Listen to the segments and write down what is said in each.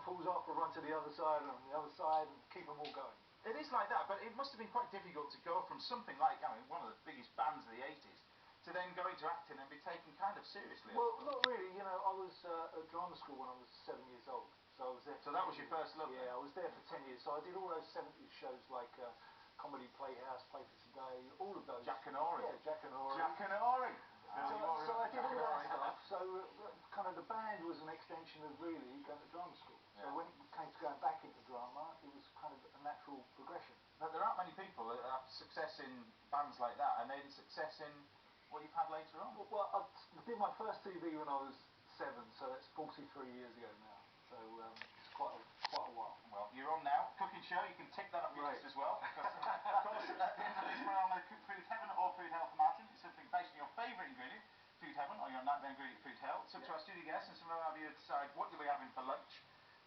falls off, I run to the other side and the other side and keep them all going. It is like that, but it must have been quite difficult to go from something like, I mean, one of the biggest bands of the 80s, to then go into acting and be taken kind of seriously. Well, not really. You know, I was at drama school when I was 7 years old, so I was there. So that was your first love? Yeah, I was there for 10 years. So I did all those 70s shows like Comedy Playhouse, Play for Today, all of those. Jack and Ori. Yeah, Jack and Ori. Jack and Ori. So I did all that stuff. So kind of the band was an extension of really going to drama school. So when it came to going back into drama, it was kind of a natural progression. But there aren't many people that have success in bands like that and then success in what you've had later on. Well, I did my first TV when I was 7, so that's 43 years ago now. So it's quite a while. Well, you're on now. Cooking show, you can tick that up your list as well. Because, of course, at the end of this round, cook Food Heaven or Food Hell for Martin. It's something based on your favourite ingredient, Food Heaven, or your nightmare ingredient, Food Hell. It's up to our studio guests and some of you decide what you'll be having for lunch.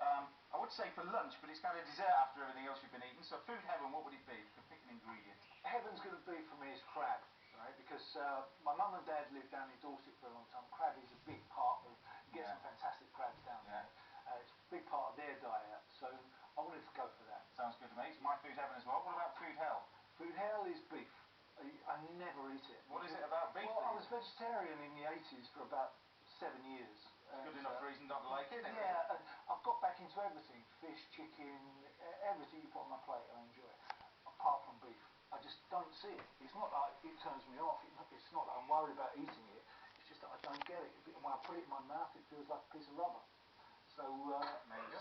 I would say for lunch, but it's kind of dessert after everything else you've been eating. So Food Heaven, what would it be? You could pick an ingredient. Heaven's going to be for me is crab, right? Because my mum and dad lived down in Dorset for a long time. Crab is a big part of. You get some fantastic crabs down there. It's a big part of their diet, so I wanted to go for that. Sounds good to me. It's my Food Heaven as well. What about Food Hell? Food Hell is beef. I never eat it. What is it about beef? Well, I was vegetarian in the 80s for about 7 years. Good enough reason not to like it, isn't it? Yeah, and I've got back into everything. Fish, chicken, everything you put on my plate, I enjoy it. Apart from beef. I just don't see it. It's not like it turns me off. It's not that I'm worried about eating it. It's just that I don't get it. When I put it in my mouth, it feels like a piece of rubber. So,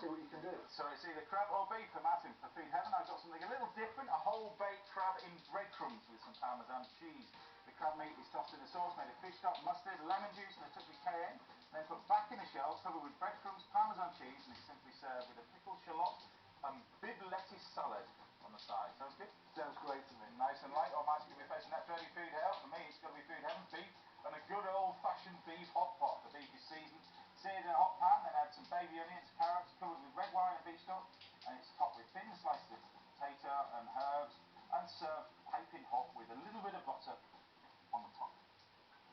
see what you can do. So it's either crab or beef for Martin. For Food Heaven, I've got something a little different. A whole baked crab in breadcrumbs with some Parmesan cheese. The crab meat is tossed in a sauce made of fish stock, mustard, lemon juice and a touch of cayenne. Then put back in a shell, covered with breadcrumbs, Parmesan cheese, and is simply served with a pickled shallot and bib lettuce salad on the side. Sounds good? Sounds great to me. Nice and light. Or Martin, give me a face and that's ready. Food Hell. For me, it's got to be Food Heaven. Beef and a good old-fashioned beef hot pot. The beef is seasoned, seared in a hot pan, then add some baby onions, carrots, covered with red wine and beef stock, and it's topped with thin slices of potato and herbs, and served piping hot with a little bit of butter on the top.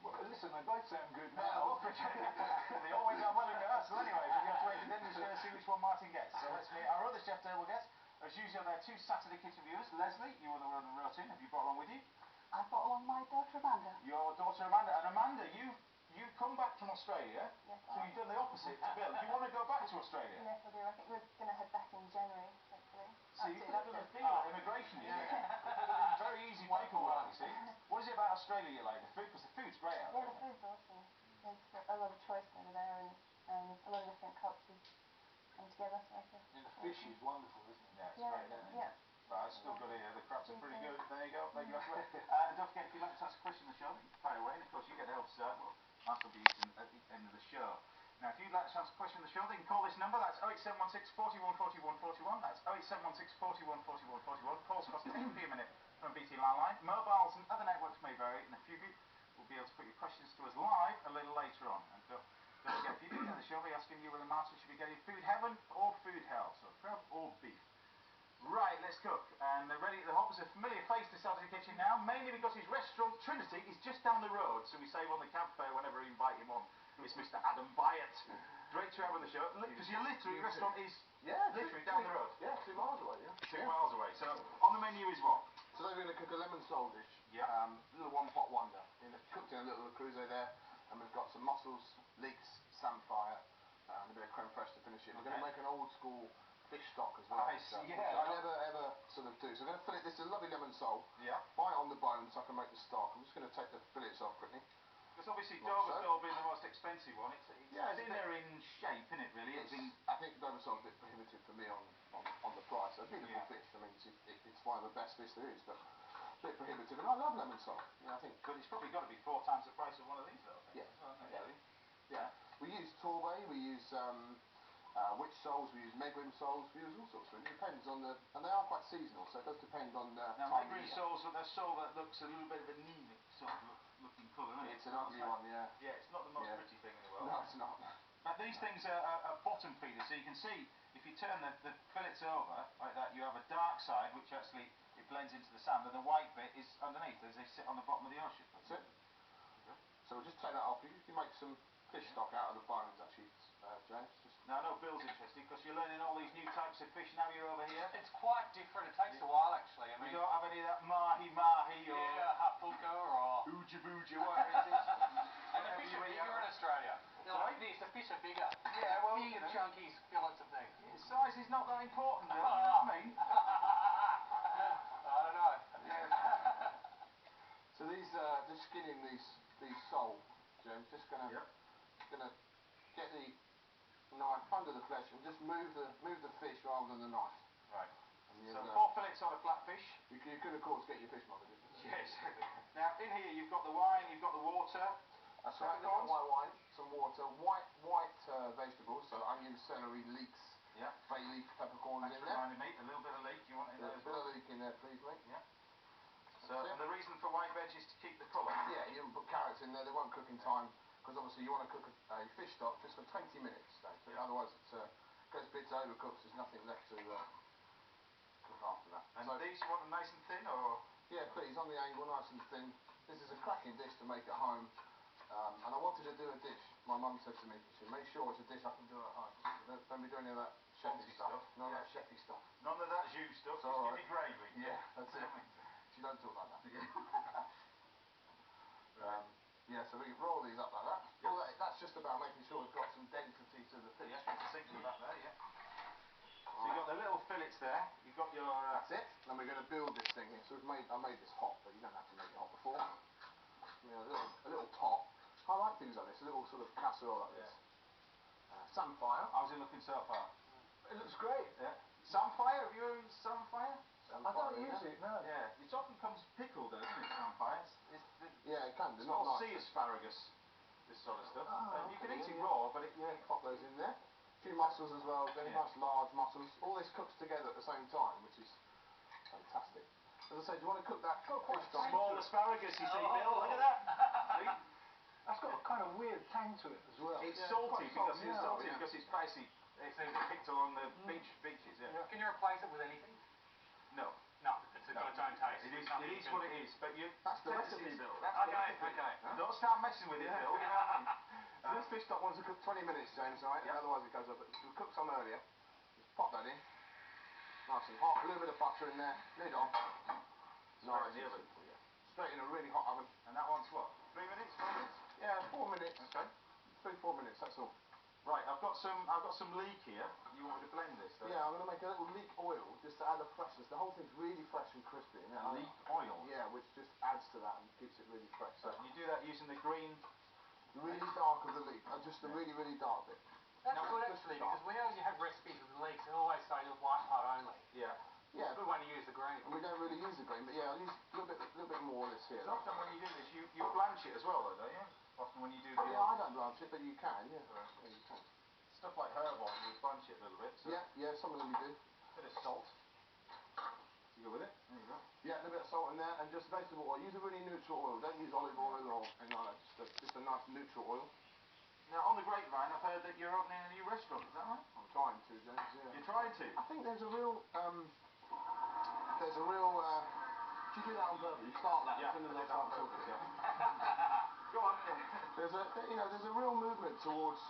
Well, listen, they both sound good now. They always are well in us. So anyway, we have to wait to then see which one Martin gets. So let's meet our other chef table guests. As usual, there are 2 Saturday kitchen viewers. Leslie, you are the one who wrote in. Have you brought along with you? I've brought along my daughter Amanda. Your daughter Amanda. And Amanda, you've come back from Australia. Yes, so you've done the opposite to Bill. Do you want to go back to Australia? Yes, I do. I think we're going to head back in January, hopefully. So you could have done a deal, immigration, you see. Very easy paperwork, you see. What is it about Australia you like? The food? Because the food's great out there. Yeah, the food's awesome. There's a lot of choice over there and a lot of different cultures come together. So and the fish is wonderful, isn't it? Yeah, it's great, isn't it? Yeah. But I've still got to hear the crabs are pretty good. There you go. Thank you. And don't forget, if you'd like to ask a question on the show, you can fire away. And of course, you get the help start. Well, Mark will be eating at the end of the show. Now, if you'd like to ask a question on the show, then you can call this number. That's 08716 41 41 41. That's 08716 41 41 41. Calls cost 10p a minute from BT Landline. Mobiles and other networks may vary, and a few of you will be able to put your questions to us live a little later on. And don't forget, if you do get the show, I'll be asking you whether Martin should be getting Food Heaven or Food Hell. So, crab or beef. Right, let's cook. And ready at the hob is a familiar face to Saturday Kitchen now, mainly because his restaurant, Trinity, is just down the road, so we save on the campfire whenever we invite him on. It's Mr. Adam Byatt. Great to have on the show, because your restaurant is literally down the road. Yeah, 2 miles away, 2 miles away. So, on the menu is what? So they're going to cook a lemon sole dish. Yeah. Little one-pot wonder. Cooked in a little cruiser there, and we've got some mussels, leeks, samphire, and a bit of creme fraiche to finish it. We're going to make an old-school fish stock as well. So, which I never ever sort of do. So I'm going to fillet this. Is a lovely lemon sole. Yeah. Bite on the bone so I can make the stock. I'm just going to take the fillets off quickly. Because obviously Dover sole being the most expensive one, it's in there in shape, isn't it, really? I think Dover sole's a bit prohibitive for me on the price. A beautiful fish. I mean, it's one of the best fish there is, but a bit prohibitive. And I love lemon sole. I think. But it's probably got to be 4 times the price of one of these, though. Yeah. We use torbay. We use witch soles, we use megrim soles, we use all sorts really. It depends on and they are quite seasonal, so it does depend on the now megrim soles, they're sole that looks a little bit of anemic sort of looking colour, isn't it? It's an ugly one, yeah. Yeah, it's not the most pretty thing in the world. No, it's not. Now these things are bottom feeders, so you can see, if you turn the fillets over, like that, you have a dark side, which actually, it blends into the sand, and the white bit is underneath, as they sit on the bottom of the ocean. That's it. Okay. So we'll just take that off. You can make some fish stock out of the bones, actually, James. Now I know Bill's interested, because you're learning all these new types of fish now you're over here? It's quite different. It takes a while actually. I We mean, don't have any of that mahi-mahi or hapuka or... ooja-booja, whatever it is. And the fish are bigger in Australia. They're like this, the fish are bigger. Yeah, well, big, chunky fillets of things. Size is not that important, though, you know what I mean? I don't know. So these, just skinning these sole, James, just gonna get the knife under the flesh and just move the fish rather than the knife. Right. And So 4 fillets on a flat fish. You could of course get your fishmonger. Yes. Now in here you've got the wine, you've got the water. That's right. White wine, some water, white vegetables, so onion, celery, leeks, bay leaf, peppercorns in there. Reminded me, a little bit of leek you want in there as well. A bit of leek in there, please, mate. Yeah. So and the reason for white veg is to keep the colour. Yeah, you can put carrots in there. They won't cook in time because obviously you want to cook a fish stock just for 20 minutes. So otherwise it gets a bit overcooked. There's nothing left to cook after that. And these you want them nice and thin, or? Yeah, please, on the angle, nice and thin. This is a cracking dish to make at home. And I wanted to do a dish. My mum said to me, she said, make sure it's a dish I can do at home. Don't be doing any of that chefy stuff. None of that chefy stuff. None of that jus stuff. Just give me gravy. Yeah, that's it. She don't talk like that. Yeah, so we roll these up like that. That's just about making sure we've got some density to the fish. Yeah, sink them back there, So you've got the little fillets there. You've got your... That's it. Then we're going to build this thing here. So I made this hot, but you don't have to make it hot before. You know, a little pot. I like things like this, a little sort of casserole like this. Samphire. How's it looking so far? It looks great. Yeah. Samphire? Have you ever used samphire? I don't use it, no. Yeah, it often comes pickled, doesn't it, samphire? Yeah, it can do. It's Not called like sea asparagus, this sort of stuff. Oh, You can eat it raw, but pop those in there. A few mussels as well, very nice large mussels. All this cooks together at the same time, which is fantastic. As I say, do you want to cook that fish stock? Small asparagus, you see, Bill. Look at that. That's got a kind of weird tang to it as well. It's salty because it's spicy. It's picked along the beaches. Yeah. Can you replace it with anything? No. No, it's got its own taste. It is what it is, but That's the recipe, Bill. Okay. Don't start messing with it, Bill. So this fish stock wants to cook 20 minutes, James, right? Otherwise it goes up. We'll cook some earlier. Just pop that in. Nice and hot. A little bit of butter in there. Lid on. Nice in the oven. Straight in a really hot oven. And that one's what? 3 minutes? 4 minutes? Yeah, 4 minutes. Okay. 3-4 minutes, that's all. Right, I've got some leek here. You want me to blend this? Yeah, I'm going to make a little leek oil just to add a freshness. The whole thing's really fresh and crispy. Leek oil? Yeah, which just adds to that and keeps it really fresh. So you do that using the green? Really dark of the leek, just the really, really dark bit. That's good actually, because whenever you have recipes with leeks, they always say the white part only. Yeah. Yeah. It's a good one to use the green. And we don't really use the green, but yeah, I'll use a little bit more of this here. So often when you do this, you blanch it as well, though, don't you? Often when you do the... Yeah, I don't blanch it, but you can, yeah. Yeah, you can. Stuff like herb oil, you blanch it a little bit. So Yeah, some of them you do. Bit of salt. You go with it? There you go. Yeah, a little bit of salt in there, and just vegetable oil. Use a really neutral oil. Don't use olive oil or anything like that. Just a nice neutral oil. Now, on the grapevine, I've heard that you're opening a new restaurant. Is that right? I'm trying to, James. Yeah. You're trying to? I think there's a real. Did you do that on purpose? You start that. Yeah, As soon as I I did that start on purpose, talking. yeah. Go on. There's a real movement towards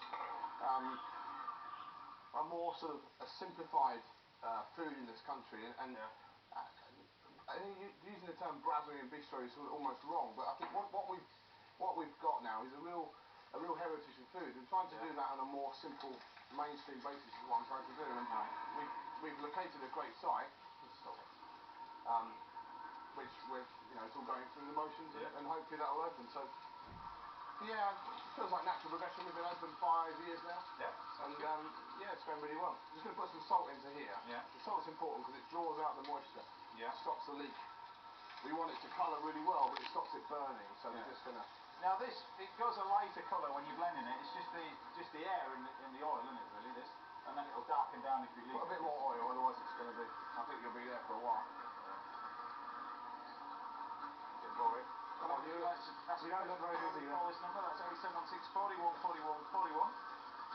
a more sort of a simplified food in this country, and I think using the term brasserie and bistro is sort of almost wrong, but I think what we've got now is a real heritage of food, and trying to do that on a more simple mainstream basis is what I'm trying to do. And we've located a great site, which it's all going through the motions, and hopefully that'll open. So yeah, it feels like natural progression. We've been open 5 years now. Yeah. And it's going really well. I'm just going to put some salt into here. Yeah. The salt's important because it draws out the moisture. Yeah. Stops the leak. We want it to colour really well, but it stops it burning. So we're just going to. Now this, it goes a lighter colour when you're blending it. It's just the air in the oil, isn't it? Really, this, and then it'll darken down if you leave. Put a bit more oil, otherwise it's going to be. I think you'll be there for a while. Get boring. Come on, you like to ask you don't look very busy. Call this number. That's 0716 41 41 41.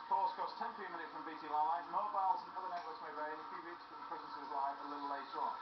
Calls cost 10p a minute from BT Line. Mobiles and other networks may vary. If you reach the questions to us live a little later on.